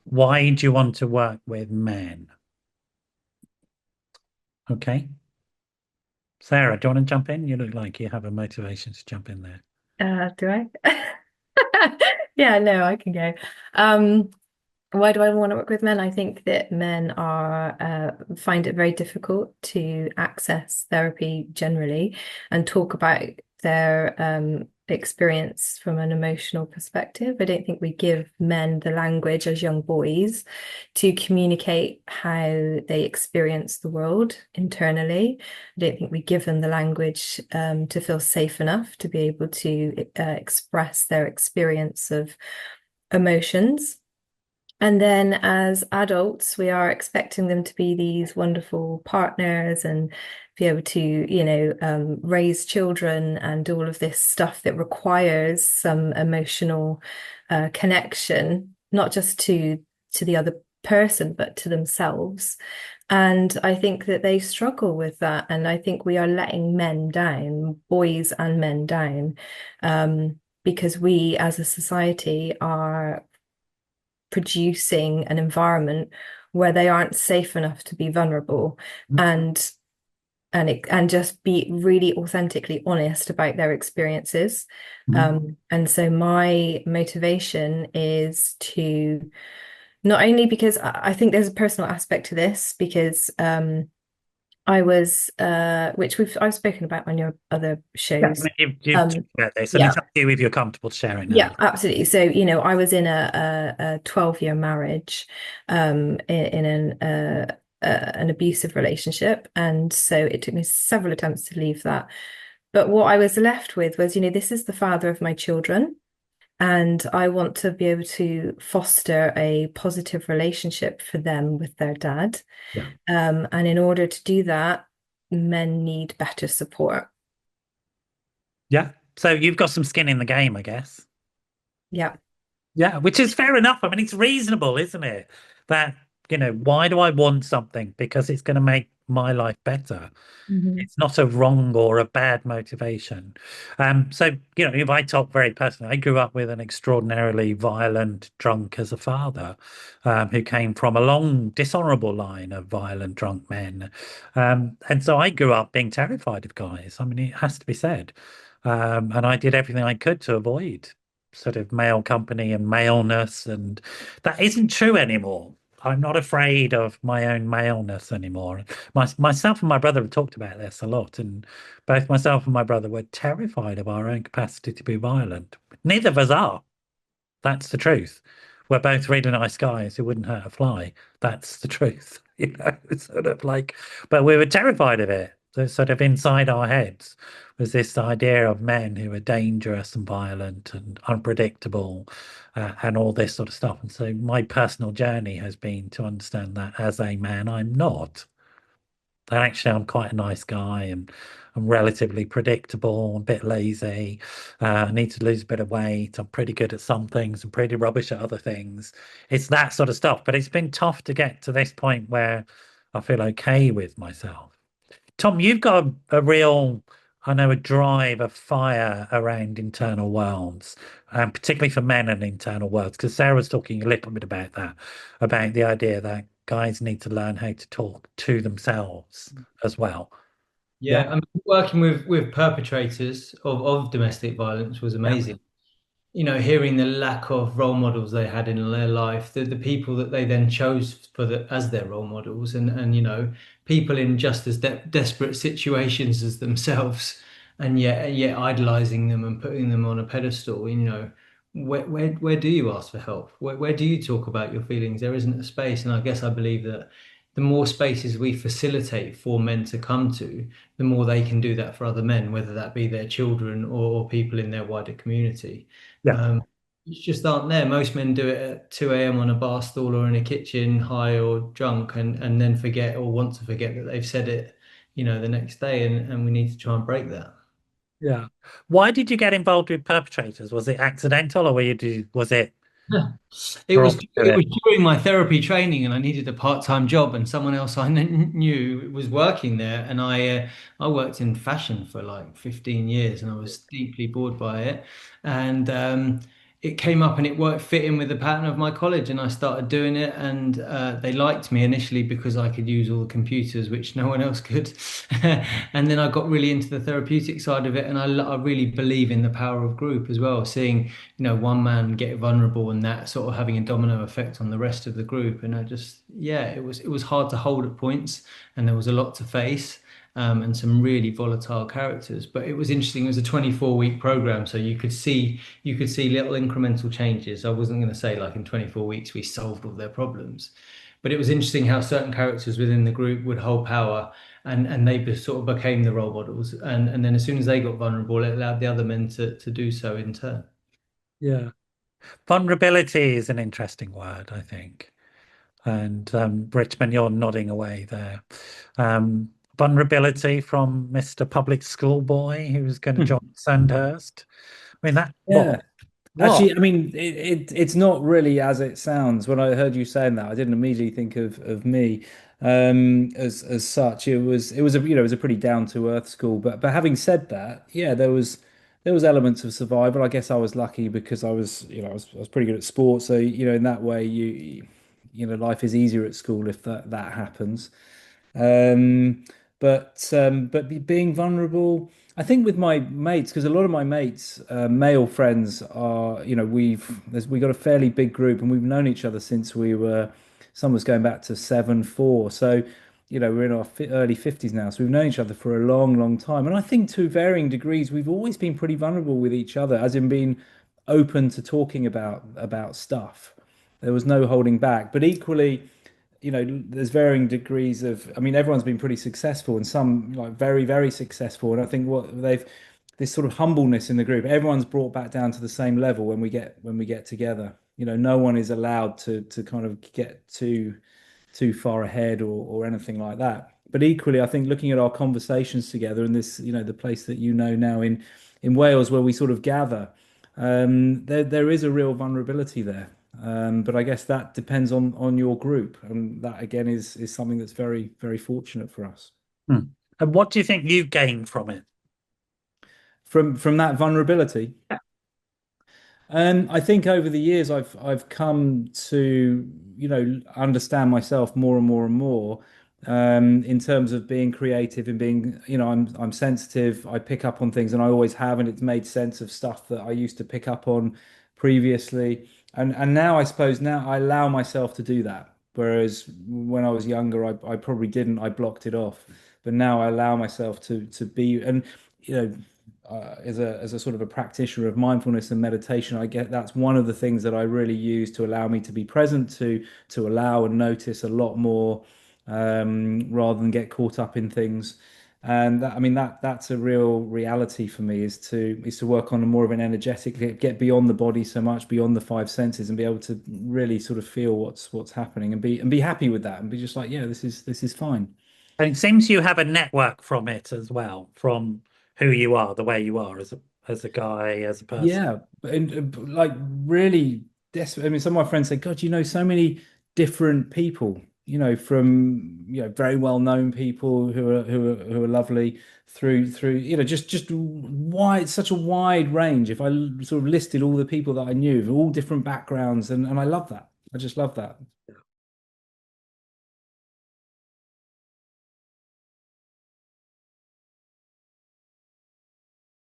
Why do you want to work with men? Okay. Sarah, do you want to jump in? You look like you have a motivation to jump in there. Do I? Yeah, no, I can go. Um, why do I want to work with men? I think that men are find it very difficult to access therapy generally and talk about their experience from an emotional perspective. I don't think we give men the language as young boys to communicate how they experience the world internally. I don't think we give them the language to feel safe enough to be able to express their experience of emotions. And then as adults, we are expecting them to be these wonderful partners and be able to, raise children and all of this stuff that requires some emotional connection, not just to the other person, but to themselves. And I think that they struggle with that. And I think we are letting men down, boys and men down, because we as a society are producing an environment where they aren't safe enough to be vulnerable and and just be really authentically honest about their experiences. Mhm. And so my motivation is to not only because I think there's a personal aspect to this because I was which I've spoken about on your other Yeah, I shows. mean, you've Um, talked about this, and yeah, it's up to you if you're comfortable sharing yeah, now. absolutely. So, I was in a 12-year marriage, in an abusive relationship. And so it took me several attempts to leave that. But what I was left with was, this is the father of my children, and I want to be able to foster a positive relationship for them with their dad. Yeah. And in order to do that, men need better support. Yeah. So you've got some skin in the game, I guess. Yeah. Yeah, which is fair enough. I mean, it's reasonable, isn't it? That, why do I want something? Because it's going to make my life better. Mhm. It's not a wrong or a bad motivation. So, if I talk very personally, I grew up with an extraordinarily violent drunk as a father, who came from a long, dishonorable line of violent drunk men. And so I grew up being terrified of guys. I mean, it has to be said. And I did everything I could to avoid sort of male company and maleness, and that isn't true anymore. I'm not afraid of my own maleness anymore. Myself and my brother have talked about this a lot, and both myself and my brother were terrified of our own capacity to be violent. Neither of us are. That's the truth. We're both really nice guys who wouldn't hurt a fly. That's the truth. It's sort of like, but we were terrified of it. So sort of inside our heads was this idea of men who are dangerous and violent and unpredictable, and all this sort of stuff. And so my personal journey has been to understand that as a man, I'm not. That actually I'm quite a nice guy and I'm relatively predictable, a bit lazy. I need to lose a bit of weight. I'm pretty good at some things and pretty rubbish at other things. It's that sort of stuff. But it's been tough to get to this point where I feel okay with myself. Tom, you've got a real, I know, a drive, a fire around internal worlds, particularly for men and internal worlds, because Sarah was talking a little bit about that, about the idea that guys need to learn how to talk to themselves as well. Yeah, Yeah, I mean, working with perpetrators of domestic violence was yeah, amazing. Hearing the lack of role models they had in their life, the people that they then chose as their role models, and people in just as desperate situations as themselves, and yet idolizing them and putting them on a pedestal. Where do you ask for help? Where do you talk about your feelings? There isn't a space, and I guess I believe that the more spaces we facilitate for men to come to, the more they can do that for other men, whether that be their children or people in their wider community. yeah. Um, which just aren't there. Most men do it at 2 a.m. on a bar stool or in a kitchen, high or drunk, and then forget or want to forget that they've said it, the next day. And we need to try and break that. Yeah. Why did you get involved with perpetrators? Was it accidental or was it Yeah. It drawn was to it it? was during my therapy training, and I needed a part-time job, and someone else I knew was working there, and I worked in fashion for like 15 years, and I was deeply bored by it, and it came up and it worked fit in with the pattern of my college, and I started doing it, and they liked me initially because I could use all the computers which no one else could. And then I got really into the therapeutic side of it, and I really believe in the power of group as well, seeing one man get vulnerable and that sort of having a domino effect on the rest of the group. And I just, yeah, it was hard to hold at points, and there was a lot to face, and some really volatile characters. But it was interesting. It was a 24-week program, so you could see little incremental changes. I wasn't going to say like in 24 weeks we solved all their problems, but it was interesting how certain characters within the group would hold power, and they sort of became the role models. And then as soon as they got vulnerable, it allowed the other men to do so in turn. Yeah. Vulnerability is an interesting word, I think. And Richmond, you're nodding away there. Vulnerability from Mr. Public School Boy who's going to join Sandhurst. I mean, that Yeah. what? Actually, I mean, it's not really as it sounds. When I heard you saying that, I didn't immediately think of me as such. It was a it was a pretty down to earth school. But having said that, yeah, there was elements of survival. I guess I was lucky because I was pretty good at sports. So in that way, life is easier at school if that happens. Um, but being vulnerable, I think with my mates, because a lot of my mates, male friends, are we got a fairly big group, and we've known each other since some was going back to 7-4. So we're in our early 50s now, so we've known each other for a long, long time. And I think to varying degrees, we've always been pretty vulnerable with each other, as in being open to talking about stuff. There was no holding back, but equally there's varying degrees of, I mean, everyone's been pretty successful and some like very, very successful. And I think this sort of humbleness in the group, everyone's brought back down to the same level when we get together. No one is allowed to kind of get too far ahead or anything like that. But equally, I think looking at our conversations together and this, the place that now in Wales where we sort of gather, there is a real vulnerability there. But I guess that depends on your group, and that again is something that's very, very fortunate for us. Hmm. And what do you think you gained from it? From that vulnerability. I think over the years I've come to, understand myself more and more and more, in terms of being creative and being, I'm sensitive. I pick up on things, and I always have, and it's made sense of stuff that I used to pick up on previously. And now I suppose now I allow myself to do that. Whereas when I was younger, I probably didn't. I blocked it off. But now I allow myself to be, and you know as a sort of a practitioner of mindfulness and meditation, I get that's one of the things that I really use to allow me to be present, to allow and notice a lot more, rather than get caught up in things. And I mean that's a real reality for me is to work on a more of an energetic, get beyond the body so much, beyond the five senses, and be able to really sort of feel what's happening and be happy with that and be just like, yeah, this is fine. And it seems you have a network from it as well, from who you are, the way you are as a guy, as a person. Yeah, and like really desperate. I mean, some of my friends say, "God, so many different people. From very well known people who are lovely through just wide, such a wide range. If I sort of listed all the people that I knew, of all different backgrounds, and I love that. I just love that.